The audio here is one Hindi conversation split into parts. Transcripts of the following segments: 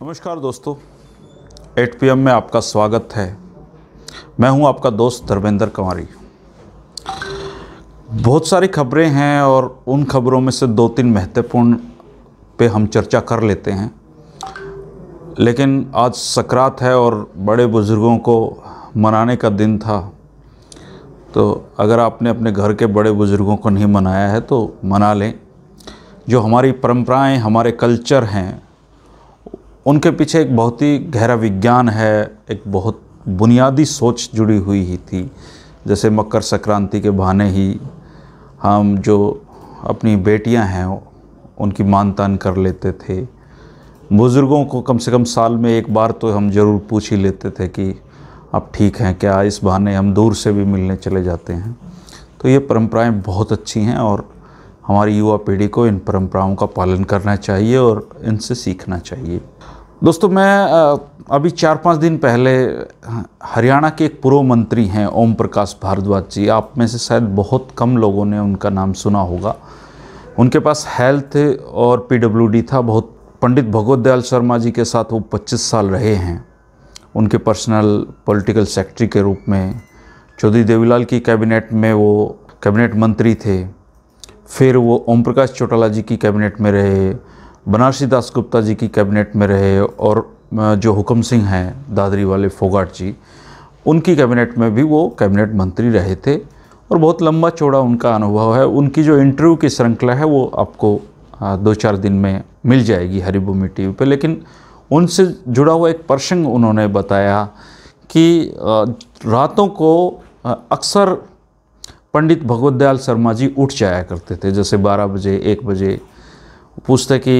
नमस्कार दोस्तों, 8 PM में आपका स्वागत है। मैं हूं आपका दोस्त धर्मेंद्र कंवारी। बहुत सारी खबरें हैं और उन खबरों में से 2-3 महत्वपूर्ण पे हम चर्चा कर लेते हैं। लेकिन आज सकरात है और बड़े बुज़ुर्गों को मनाने का दिन था, तो अगर आपने अपने घर के बड़े बुज़ुर्गों को नहीं मनाया है तो मना लें। जो हमारी परंपराएं, हमारे कल्चर हैं, उनके पीछे एक बहुत ही गहरा विज्ञान है, एक बहुत बुनियादी सोच जुड़ी हुई ही थी। जैसे मकर संक्रांति के बहाने ही हम जो अपनी बेटियां हैं उनकी मान तान कर लेते थे। बुज़ुर्गों को कम से कम साल में एक बार तो हम ज़रूर पूछ ही लेते थे कि आप ठीक हैं क्या। इस बहाने हम दूर से भी मिलने चले जाते हैं। तो ये परंपराएं बहुत अच्छी हैं और हमारी युवा पीढ़ी को इन परंपराओं का पालन करना चाहिए और इनसे सीखना चाहिए। दोस्तों, मैं अभी 4-5 दिन पहले हरियाणा के एक पूर्व मंत्री हैं ओम प्रकाश भारद्वाज जी। आप में से शायद बहुत कम लोगों ने उनका नाम सुना होगा। उनके पास हेल्थ और PWD था। बहुत पंडित भगवत दयाल शर्मा जी के साथ वो 25 साल रहे हैं उनके पर्सनल पॉलिटिकल सेक्रेटरी के रूप में। चौधरी देवीलाल की कैबिनेट में वो कैबिनेट मंत्री थे। फिर वो ओम प्रकाश चौटाला जी की कैबिनेट में रहे, बनारसी दास गुप्ता जी की कैबिनेट में रहे और जो हुक्म सिंह हैं दादरी वाले फोगाट जी, उनकी कैबिनेट में भी वो कैबिनेट मंत्री रहे थे और बहुत लंबा चौड़ा उनका अनुभव है। उनकी जो इंटरव्यू की श्रृंखला है वो आपको 2-4 दिन में मिल जाएगी हरिभूमि TV पे। लेकिन उनसे जुड़ा हुआ एक प्रसंग उन्होंने बताया कि रातों को अक्सर पंडित भगवत दयाल शर्मा जी उठ जाया करते थे। जैसे 12 बजे 1 बजे पूछते कि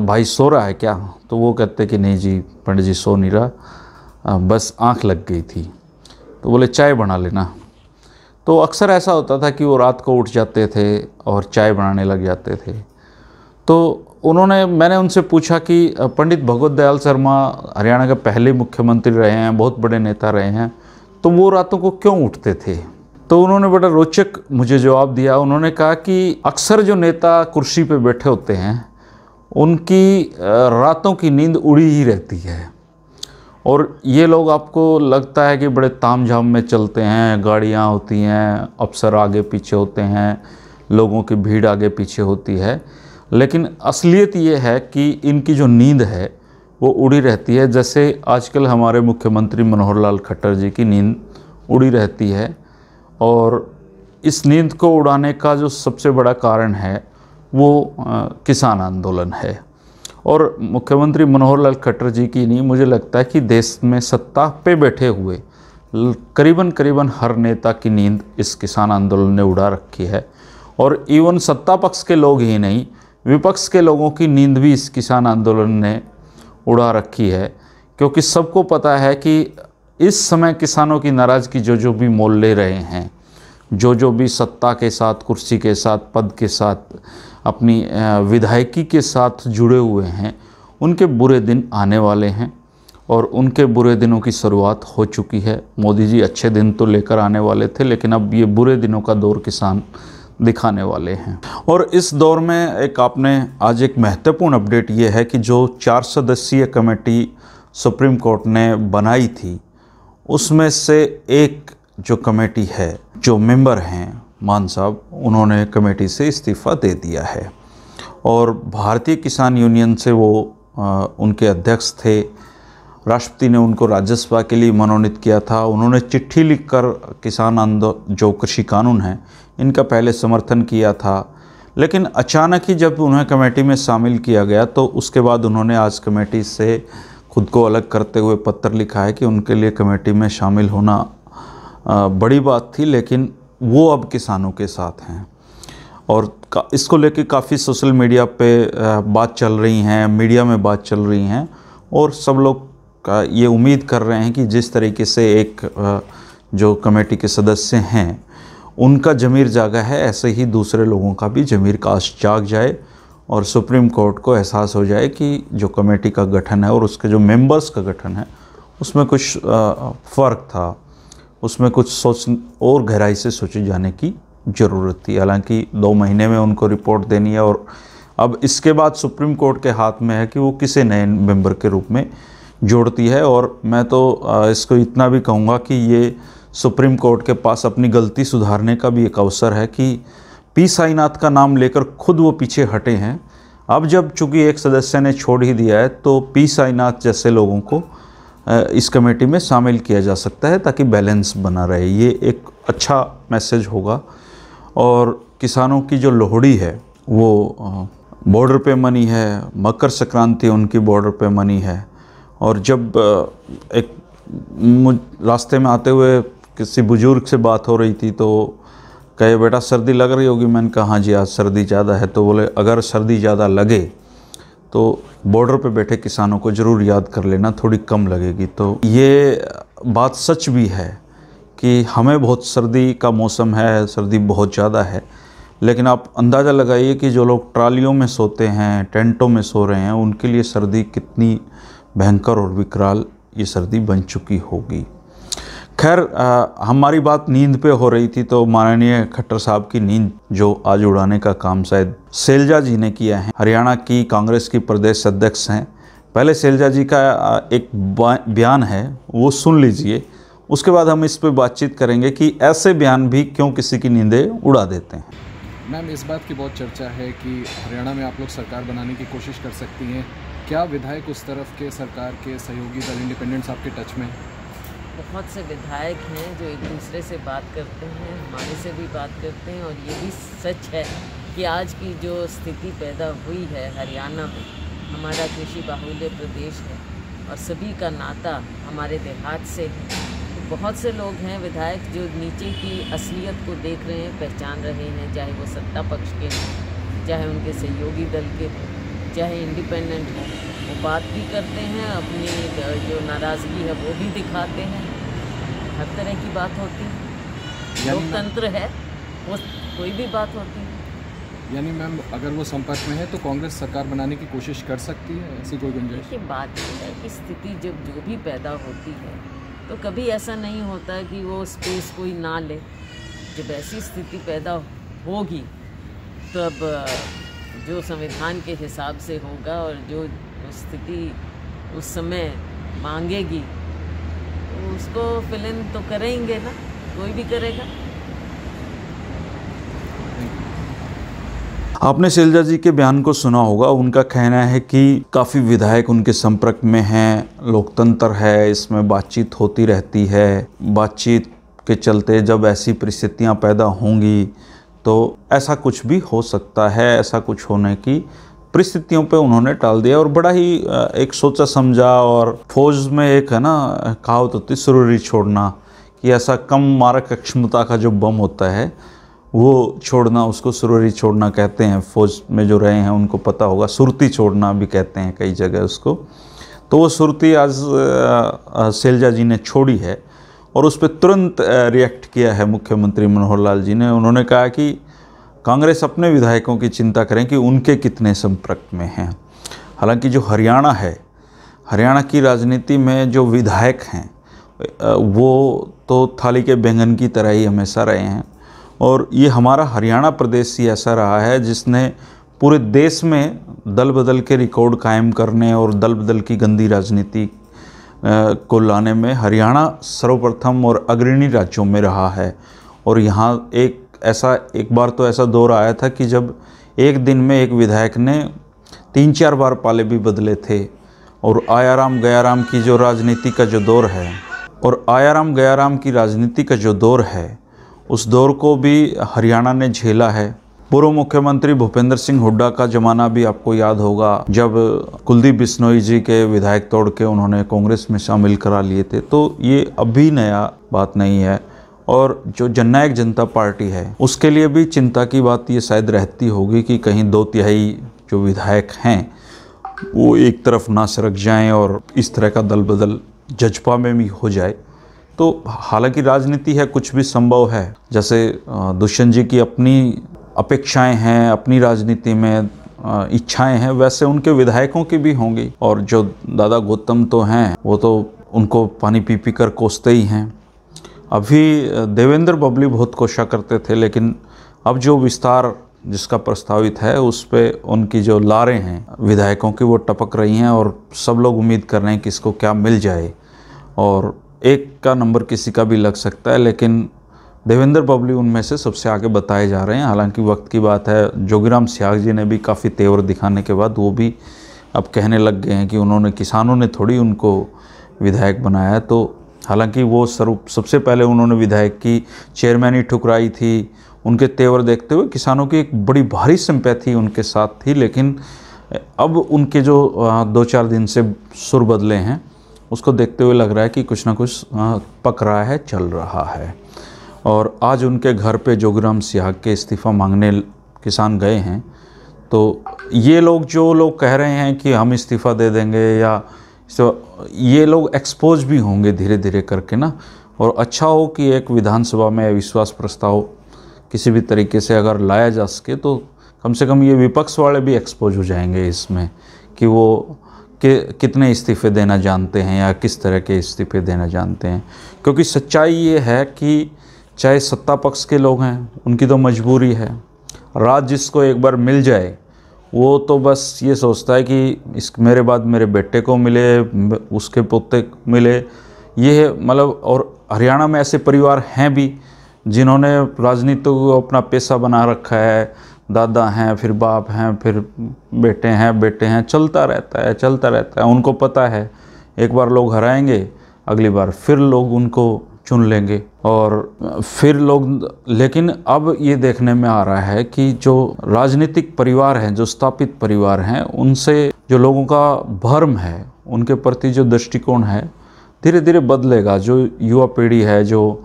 भाई सो रहा है क्या, तो वो कहते कि नहीं जी पंडित जी सो नहीं रहा, बस आंख लग गई थी। तो बोले चाय बना लेना। तो अक्सर ऐसा होता था कि वो रात को उठ जाते थे और चाय बनाने लग जाते थे। तो मैंने उनसे पूछा कि पंडित भगवत दयाल शर्मा हरियाणा के पहले मुख्यमंत्री रहे हैं, बहुत बड़े नेता रहे हैं, तो वो रातों को क्यों उठते थे। तो उन्होंने बड़ा रोचक मुझे जवाब दिया। उन्होंने कहा कि अक्सर जो नेता कुर्सी पे बैठे होते हैं उनकी रातों की नींद उड़ी ही रहती है और ये लोग आपको लगता है कि बड़े तामझाम में चलते हैं, गाड़ियाँ होती हैं, अफसर आगे पीछे होते हैं, लोगों की भीड़ आगे पीछे होती है, लेकिन असलियत ये है कि इनकी जो नींद है वो उड़ी रहती है। जैसे आजकल हमारे मुख्यमंत्री मनोहर लाल खट्टर जी की नींद उड़ी रहती है और इस नींद को उड़ाने का जो सबसे बड़ा कारण है वो किसान आंदोलन है। और मुख्यमंत्री मनोहर लाल खट्टर जी की नहीं, मुझे लगता है कि देश में सत्ता पे बैठे हुए करीबन हर नेता की नींद इस किसान आंदोलन ने उड़ा रखी है। और इवन सत्ता पक्ष के लोग ही नहीं, विपक्ष के लोगों की नींद भी इस किसान आंदोलन ने उड़ा रखी है। क्योंकि सबको पता है कि इस समय किसानों की नाराज़गी जो भी मोल ले रहे हैं, जो भी सत्ता के साथ, कुर्सी के साथ, पद के साथ, अपनी विधायकी के साथ जुड़े हुए हैं, उनके बुरे दिन आने वाले हैं और उनके बुरे दिनों की शुरुआत हो चुकी है। मोदी जी अच्छे दिन तो लेकर आने वाले थे, लेकिन अब ये बुरे दिनों का दौर किसान दिखाने वाले हैं। और इस दौर में आपने आज एक महत्वपूर्ण अपडेट ये है कि जो 4 सदस्यीय कमेटी सुप्रीम कोर्ट ने बनाई थी, उसमें से एक जो कमेटी है, जो मेंबर हैं मान साहब, उन्होंने कमेटी से इस्तीफ़ा दे दिया है। और भारतीय किसान यूनियन से वो उनके अध्यक्ष थे। राष्ट्रपति ने उनको राज्यसभा के लिए मनोनीत किया था। उन्होंने चिट्ठी लिखकर किसान आंदोलन, जो कृषि कानून हैं, इनका पहले समर्थन किया था। लेकिन अचानक ही जब उन्हें कमेटी में शामिल किया गया तो उसके बाद उन्होंने आज कमेटी से खुद को अलग करते हुए पत्र लिखा है कि उनके लिए कमेटी में शामिल होना बड़ी बात थी, लेकिन वो अब किसानों के साथ हैं। और इसको लेके काफ़ी सोशल मीडिया पे बात चल रही हैं, मीडिया में बात चल रही हैं और सब लोग का ये उम्मीद कर रहे हैं कि जिस तरीके से एक जो कमेटी के सदस्य हैं उनका ज़मीर जागा है, ऐसे ही दूसरे लोगों का भी ज़मीर काश जाग जाए और सुप्रीम कोर्ट को एहसास हो जाए कि जो कमेटी का गठन है और उसके जो मेंबर्स का गठन है उसमें कुछ फ़र्क था, उसमें कुछ सोच और गहराई से सोचे जाने की ज़रूरत थी। हालांकि 2 महीने में उनको रिपोर्ट देनी है और अब इसके बाद सुप्रीम कोर्ट के हाथ में है कि वो किसे नए मेंबर के रूप में जोड़ती है। और मैं तो इसको इतना भी कहूँगा कि ये सुप्रीम कोर्ट के पास अपनी गलती सुधारने का भी एक अवसर है कि पी साईनाथ का नाम लेकर खुद वो पीछे हटे हैं। अब जब चूँकि एक सदस्य ने छोड़ ही दिया है तो पी साईनाथ जैसे लोगों को इस कमेटी में शामिल किया जा सकता है ताकि बैलेंस बना रहे। ये एक अच्छा मैसेज होगा। और किसानों की जो लोहड़ी है वो बॉर्डर पे मनी है, मकर संक्रांति उनकी बॉर्डर पे मनी है। और जब एक रास्ते में आते हुए किसी बुजुर्ग से बात हो रही थी तो कहे बेटा सर्दी लग रही होगी। मैंने कहा हाँ जी आज सर्दी ज़्यादा है। तो बोले अगर सर्दी ज़्यादा लगे तो बॉर्डर पे बैठे किसानों को ज़रूर याद कर लेना, थोड़ी कम लगेगी। तो ये बात सच भी है कि हमें बहुत सर्दी का मौसम है, सर्दी बहुत ज़्यादा है, लेकिन आप अंदाज़ा लगाइए कि जो लोग ट्रालियों में सोते हैं, टेंटों में सो रहे हैं, उनके लिए सर्दी कितनी भयंकर और विकराल ये सर्दी बन चुकी होगी। खैर हमारी बात नींद पे हो रही थी तो माननीय खट्टर साहब की नींद जो आज उड़ाने का काम शायद शैलजा जी ने किया है। हरियाणा की कांग्रेस की प्रदेश अध्यक्ष हैं। पहले शैलजा जी का एक बयान है वो सुन लीजिए, उसके बाद हम इस पे बातचीत करेंगे कि ऐसे बयान भी क्यों किसी की नींदें उड़ा देते हैं। मैम, इस बात की बहुत चर्चा है कि हरियाणा में आप लोग सरकार बनाने की कोशिश कर सकती हैं। क्या विधायक उस तरफ के सरकार के सहयोगी दल इंडिपेंडेंट्स आपके टच में? बहुत से विधायक हैं जो एक दूसरे से बात करते हैं, हमारे से भी बात करते हैं। और ये भी सच है कि आज की जो स्थिति पैदा हुई है हरियाणा में, हमारा कृषि बाहुल्य प्रदेश है और सभी का नाता हमारे देहात से है। तो बहुत से लोग हैं विधायक जो नीचे की असलियत को देख रहे हैं, पहचान रहे हैं, चाहे वो सत्ता पक्ष के हों, चाहे उनके सहयोगी दल के हों, चाहे इंडिपेंडेंट हों। वो बात भी करते हैं, अपनी जो नाराज़गी है वो भी दिखाते हैं। हर तरह की बात होती है, लोकतंत्र है, वो कोई भी बात होती है। यानी मैम अगर वो संपर्क में है तो कांग्रेस सरकार बनाने की कोशिश कर सकती है, ऐसी कोई गुंजाइश? देखिए बात यह है कि स्थिति जब जो भी पैदा होती है तो कभी ऐसा नहीं होता कि वो स्पेस कोई ना ले। जब ऐसी स्थिति पैदा होगी तब जो संविधान के हिसाब से होगा और जो स्थिति उस समय मांगेगी तो उसको फिल इन तो करेंगे ना, कोई भी करेगा। आपने शैलजा जी के बयान को सुना होगा। उनका कहना है कि काफ़ी विधायक उनके संपर्क में हैं, लोकतंत्र है, इसमें बातचीत होती रहती है। बातचीत के चलते जब ऐसी परिस्थितियां पैदा होंगी तो ऐसा कुछ भी हो सकता है। ऐसा कुछ होने की परिस्थितियों पे उन्होंने टाल दिया और बड़ा ही एक सोचा समझा। और फौज में एक है ना कहावत होती सुरूरी छोड़ना, कि ऐसा कम मारक क्षमता का जो बम होता है वो छोड़ना, उसको सुरूरी छोड़ना कहते हैं। फौज में जो रहे हैं उनको पता होगा, सुरती छोड़ना भी कहते हैं कई जगह उसको। तो वो सुरती आज शैलजा जी ने छोड़ी है और उस पर तुरंत रिएक्ट किया है मुख्यमंत्री मनोहर लाल जी ने। उन्होंने कहा कि कांग्रेस अपने विधायकों की चिंता करें कि उनके कितने संपर्क में हैं। हालांकि जो हरियाणा है, हरियाणा की राजनीति में जो विधायक हैं वो तो थाली के बैंगन की तरह ही हमेशा रहे हैं। और ये हमारा हरियाणा प्रदेश ही ऐसा रहा है जिसने पूरे देश में दल बदल के रिकॉर्ड कायम करने और दल बदल की गंदी राजनीति को लाने में हरियाणा सर्वप्रथम और अग्रणी राज्यों में रहा है। और यहाँ एक बार तो ऐसा दौर आया था कि जब एक दिन में एक विधायक ने 3-4 बार पाले भी बदले थे। और आयाराम गयाराम की जो राजनीति का जो दौर है, और आयाराम गयाराम की राजनीति का जो दौर है, उस दौर को भी हरियाणा ने झेला है। पूर्व मुख्यमंत्री भूपेंद्र सिंह हुड्डा का ज़माना भी आपको याद होगा, जब कुलदीप बिश्नोई जी के विधायक तोड़ के उन्होंने कांग्रेस में शामिल करा लिए थे। तो ये अभी नया बात नहीं है। और जो जननायक जनता पार्टी है उसके लिए भी चिंता की बात ये शायद रहती होगी कि कहीं 2/3 जो विधायक हैं वो एक तरफ ना सरक जाएं और इस तरह का दल बदल जजपा में भी हो जाए। तो हालांकि राजनीति है, कुछ भी संभव है। जैसे दुष्यंत जी की अपनी अपेक्षाएं हैं, अपनी राजनीति में इच्छाएं हैं, वैसे उनके विधायकों की भी होंगी। और जो दादा गौतम तो हैं वो तो उनको पानी पी पी कर कोसते ही हैं। अभी देवेंद्र बबली बहुत कोशा करते थे, लेकिन अब जो विस्तार जिसका प्रस्तावित है उस पे उनकी जो लारें हैं विधायकों की वो टपक रही हैं और सब लोग उम्मीद कर रहे हैं कि इसको क्या मिल जाए और एक का नंबर किसी का भी लग सकता है, लेकिन देवेंद्र बबली उनमें से सबसे आगे बताए जा रहे हैं। हालांकि वक्त की बात है, जोगीराम सियाग जी ने भी काफ़ी तेवर दिखाने के बाद वो भी अब कहने लग गए हैं कि उन्होंने, किसानों ने थोड़ी उनको विधायक बनाया। तो हालांकि वो सबसे पहले उन्होंने विधायक की चेयरमैन ही ठुकराई थी। उनके तेवर देखते हुए किसानों की एक बड़ी भारी सिंपैथी उनके साथ थी, लेकिन अब उनके जो 2-4 दिन से सुर बदले हैं उसको देखते हुए लग रहा है कि कुछ ना कुछ पक रहा है, चल रहा है। और आज उनके घर पे जोगीराम सियाग के इस्तीफ़ा मांगने किसान गए हैं। तो ये लोग, जो लोग कह रहे हैं कि हम इस्तीफ़ा दे देंगे या ये लोग एक्सपोज भी होंगे धीरे धीरे करके ना। और अच्छा हो कि एक विधानसभा में अविश्वास प्रस्ताव किसी भी तरीके से अगर लाया जा सके तो कम से कम ये विपक्ष वाले भी एक्सपोज हो जाएंगे इसमें कि वो कितने इस्तीफ़े देना जानते हैं या किस तरह के इस्तीफ़े देना जानते हैं। क्योंकि सच्चाई ये है कि चाहे सत्ता पक्ष के लोग हैं, उनकी तो मजबूरी है। राज जिसको एक बार मिल जाए वो तो बस ये सोचता है कि मेरे बाद मेरे बेटे को मिले, उसके पोते को मिले। ये मतलब, और हरियाणा में ऐसे परिवार हैं भी जिन्होंने राजनीति को अपना पेशा बना रखा है। दादा हैं, फिर बाप हैं, फिर बेटे हैं, चलता रहता है। उनको पता है एक बार लोग हराएंगे, अगली बार फिर लोग उनको चुन लेंगे और फिर लोग। लेकिन अब ये देखने में आ रहा है कि जो राजनीतिक परिवार हैं, जो स्थापित परिवार हैं, उनसे जो लोगों का भ्रम है, उनके प्रति जो दृष्टिकोण है धीरे धीरे बदलेगा। जो युवा पीढ़ी है, जो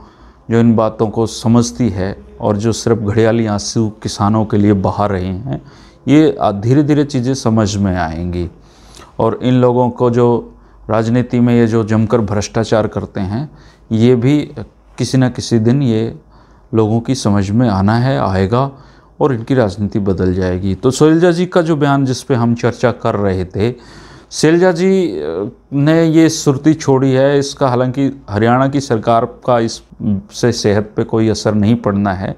इन बातों को समझती है और जो सिर्फ घड़ियाली आंसू किसानों के लिए बहा रहे हैं, ये धीरे धीरे चीज़ें समझ में आएंगी। और इन लोगों को जो राजनीति में ये जो जमकर भ्रष्टाचार करते हैं, ये भी किसी न किसी दिन ये लोगों की समझ में आना है, आएगा और इनकी राजनीति बदल जाएगी। तो शैलजा जी का जो बयान जिस पे हम चर्चा कर रहे थे, शैलजा जी ने ये सुर्ती छोड़ी है। इसका हालांकि हरियाणा की सरकार का इससे सेहत पे कोई असर नहीं पड़ना है,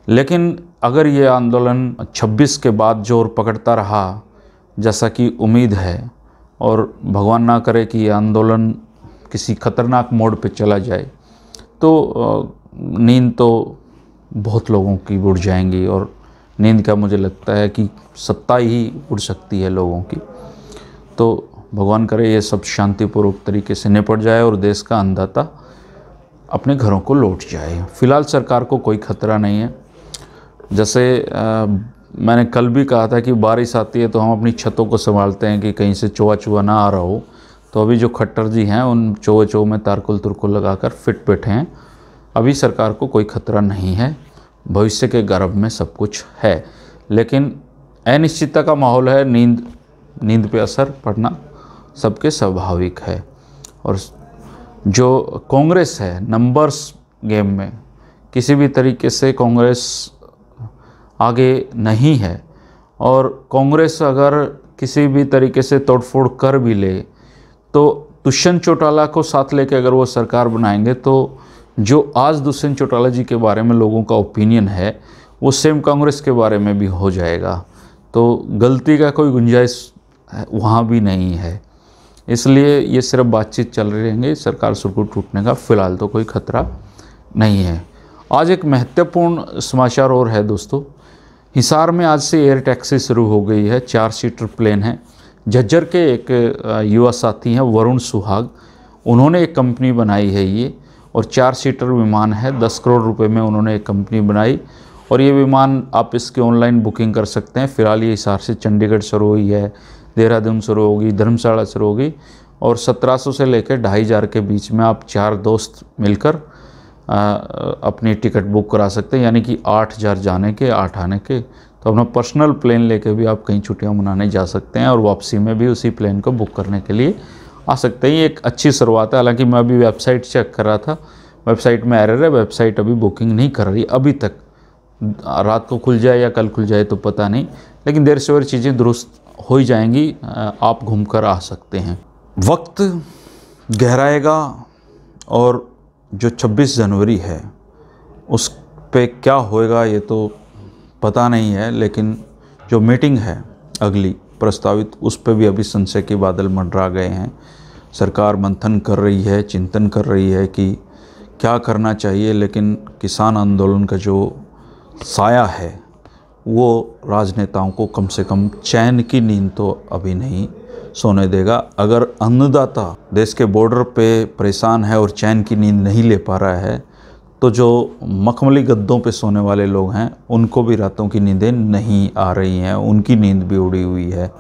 लेकिन अगर ये आंदोलन 26 के बाद जोर पकड़ता रहा जैसा कि उम्मीद है, और भगवान ना करे कि ये आंदोलन किसी खतरनाक मोड़ पे चला जाए, तो नींद तो बहुत लोगों की उड़ जाएंगी। और नींद का मुझे लगता है कि सत्ता ही उड़ सकती है लोगों की। तो भगवान करे ये सब शांतिपूर्वक तरीके से निपट जाए और देश का अन्नदाता अपने घरों को लौट जाए। फिलहाल सरकार को कोई खतरा नहीं है। जैसे मैंने कल भी कहा था कि बारिश आती है तो हम अपनी छतों को संभालते हैं कि कहीं से चोआ ना आ रहा हो। तो अभी जो खट्टर जी हैं उन चोए में तारकुल तुरकुल लगाकर फिट बैठे हैं। अभी सरकार को कोई खतरा नहीं है। भविष्य के गर्भ में सब कुछ है, लेकिन अनिश्चितता का माहौल है। नींद पे असर पड़ना सबके स्वाभाविक है। और जो कांग्रेस है, नंबर्स गेम में किसी भी तरीके से कांग्रेस आगे नहीं है। और कांग्रेस अगर किसी भी तरीके से तोड़फोड़ कर भी ले तो दुष्यंत चौटाला को साथ लेके अगर वो सरकार बनाएंगे तो जो आज दुष्यंत चौटाला जी के बारे में लोगों का ओपिनियन है वो सेम कांग्रेस के बारे में भी हो जाएगा। तो गलती का कोई गुंजाइश वहाँ भी नहीं है। इसलिए ये सिर्फ बातचीत चल रही रहेंगे। सरकार सुरखुर टूटने का फ़िलहाल तो कोई खतरा नहीं है। आज एक महत्वपूर्ण समाचार और है दोस्तों। हिसार में आज से एयर टैक्सी शुरू हो गई है। 4 सीटर प्लेन है। झज्जर के एक युवा साथी हैं वरुण सुहाग, उन्होंने एक कंपनी बनाई है ये, और 4 सीटर विमान है। 10 करोड़ रुपए में उन्होंने एक कंपनी बनाई और ये विमान आप इसकी ऑनलाइन बुकिंग कर सकते हैं। फिलहाल ये हिसार से चंडीगढ़ शुरू हुई है, देहरादून शुरू होगी, धर्मशाला शुरू होगी और 1700 से लेकर 2500 के बीच में आप 4 दोस्त मिलकर अपनी टिकट बुक करा सकते हैं। यानी कि 8000 जाने के, 8 आने के। तो अपना पर्सनल प्लेन लेके भी आप कहीं छुट्टियां मनाने जा सकते हैं और वापसी में भी उसी प्लेन को बुक करने के लिए आ सकते हैं। ये एक अच्छी शुरुआत है। हालांकि मैं अभी वेबसाइट चेक कर रहा था, वेबसाइट में एरर है, वेबसाइट अभी बुकिंग नहीं कर रही अभी तक। रात को खुल जाए या कल खुल जाए तो पता नहीं, लेकिन देर से देर चीज़ें दुरुस्त हो ही जाएंगी। आप घूम कर आ सकते हैं। वक्त गहराएगा और जो 26 जनवरी है उस पे क्या होएगा ये तो पता नहीं है, लेकिन जो मीटिंग है अगली प्रस्तावित, उस पर भी अभी संशय के बादल मंडरा गए हैं। सरकार मंथन कर रही है, चिंतन कर रही है कि क्या करना चाहिए, लेकिन किसान आंदोलन का जो साया है वो राजनेताओं को कम से कम चैन की नींद तो अभी नहीं सोने देगा। अगर अन्नदाता देश के बॉर्डर पे परेशान है और चैन की नींद नहीं ले पा रहा है, तो जो मखमली गद्दों पे सोने वाले लोग हैं उनको भी रातों की नींदें नहीं आ रही हैं, उनकी नींद भी उड़ी हुई है।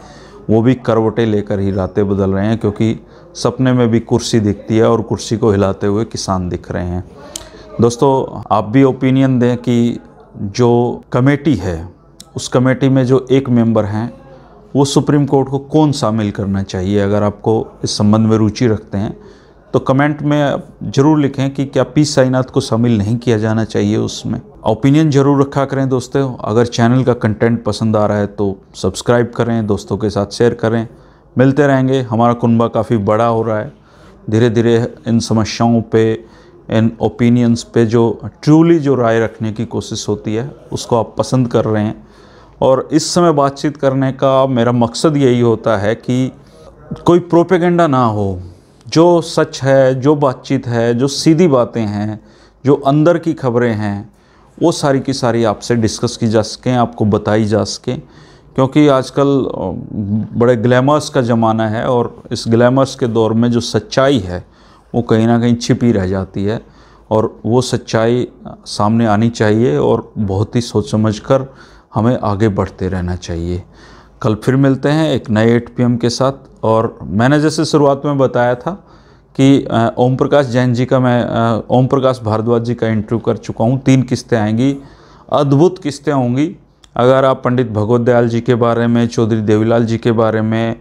वो भी करवटें लेकर ही रातें बदल रहे हैं, क्योंकि सपने में भी कुर्सी दिखती है और कुर्सी को हिलाते हुए किसान दिख रहे हैं। दोस्तों, आप भी ओपिनियन दें कि जो कमेटी है उस कमेटी में जो एक मेंबर हैं वो सुप्रीम कोर्ट को कौन शामिल करना चाहिए। अगर आपको इस संबंध में रुचि रखते हैं तो कमेंट में ज़रूर लिखें कि क्या पी साईनाथ को शामिल नहीं किया जाना चाहिए उसमें। ओपिनियन ज़रूर रखा करें दोस्तों। अगर चैनल का कंटेंट पसंद आ रहा है तो सब्सक्राइब करें, दोस्तों के साथ शेयर करें। मिलते रहेंगे, हमारा कुनबा काफ़ी बड़ा हो रहा है। धीरे धीरे इन समस्याओं पे, इन ओपिनियंस पे जो ट्रूली जो राय रखने की कोशिश होती है उसको आप पसंद कर रहे हैं। और इस समय बातचीत करने का मेरा मकसद यही होता है कि कोई प्रोपेगेंडा ना हो। जो सच है, जो बातचीत है, जो सीधी बातें हैं, जो अंदर की खबरें हैं, वो सारी की सारी आपसे डिस्कस की जा सकें, आपको बताई जा सकें। क्योंकि आजकल बड़े ग्लैमर्स का ज़माना है और इस ग्लैमर्स के दौर में जो सच्चाई है वो कहीं ना कहीं छिपी रह जाती है, और वो सच्चाई सामने आनी चाहिए और बहुत ही सोच समझ कर हमें आगे बढ़ते रहना चाहिए। कल फिर मिलते हैं एक नए 8 PM के साथ। और मैंने जैसे शुरुआत में बताया था कि ओम प्रकाश जैन जी का, मैं ओम प्रकाश भारद्वाज जी का इंटरव्यू कर चुका हूँ। 3 किस्तें आएंगी, अद्भुत किस्तें होंगी। अगर आप पंडित भगवत दयाल जी के बारे में, चौधरी देवीलाल जी के बारे में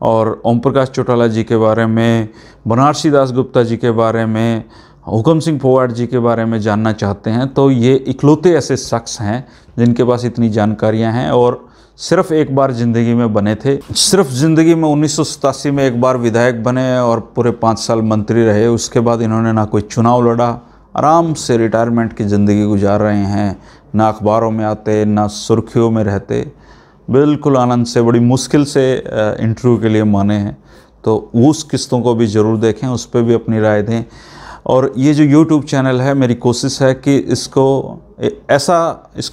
और ओम प्रकाश चौटाला जी के बारे में, बनारसी दास गुप्ता जी के बारे में, हुकम सिंह फोगाट जी के बारे में जानना चाहते हैं, तो ये इकलौते ऐसे शख्स हैं जिनके पास इतनी जानकारियां हैं और सिर्फ एक बार ज़िंदगी में बने थे। सिर्फ ज़िंदगी में 1987 में एक बार विधायक बने और पूरे 5 साल मंत्री रहे। उसके बाद इन्होंने ना कोई चुनाव लड़ा, आराम से रिटायरमेंट की ज़िंदगी गुजार रहे हैं। ना अखबारों में आते, ना सुर्खियों में रहते, बिल्कुल आनंद से, बड़ी मुश्किल से इंटरव्यू के लिए माने हैं। तो उस किस्तों को भी ज़रूर देखें, उस पर भी अपनी राय दें। और ये जो YouTube चैनल है, मेरी कोशिश है कि इसको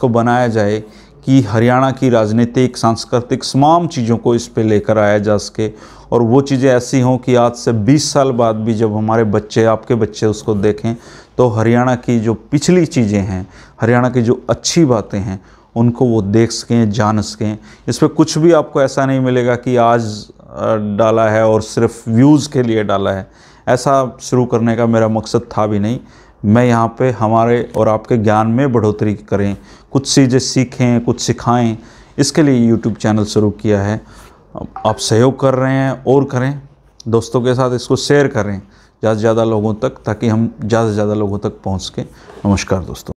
बनाया जाए कि हरियाणा की राजनीतिक, सांस्कृतिक तमाम चीज़ों को इस पे लेकर आया जा सके, और वो चीज़ें ऐसी हों कि आज से 20 साल बाद भी जब हमारे बच्चे, आपके बच्चे उसको देखें तो हरियाणा की जो पिछली चीज़ें हैं, हरियाणा की जो अच्छी बातें हैं, उनको वो देख सकें, जान सकें। इस पर कुछ भी आपको ऐसा नहीं मिलेगा कि आज डाला है और सिर्फ व्यूज़ के लिए डाला है। ऐसा शुरू करने का मेरा मकसद था भी नहीं। मैं यहाँ पे हमारे और आपके ज्ञान में बढ़ोतरी करें, कुछ चीज़ें सीखें, कुछ सिखाएं, इसके लिए YouTube चैनल शुरू किया है। आप सहयोग कर रहे हैं और करें, दोस्तों के साथ इसको शेयर करें ज़्यादा से ज़्यादा लोगों तक, ताकि हम ज़्यादा से ज़्यादा लोगों तक पहुँच सकें। नमस्कार दोस्तों।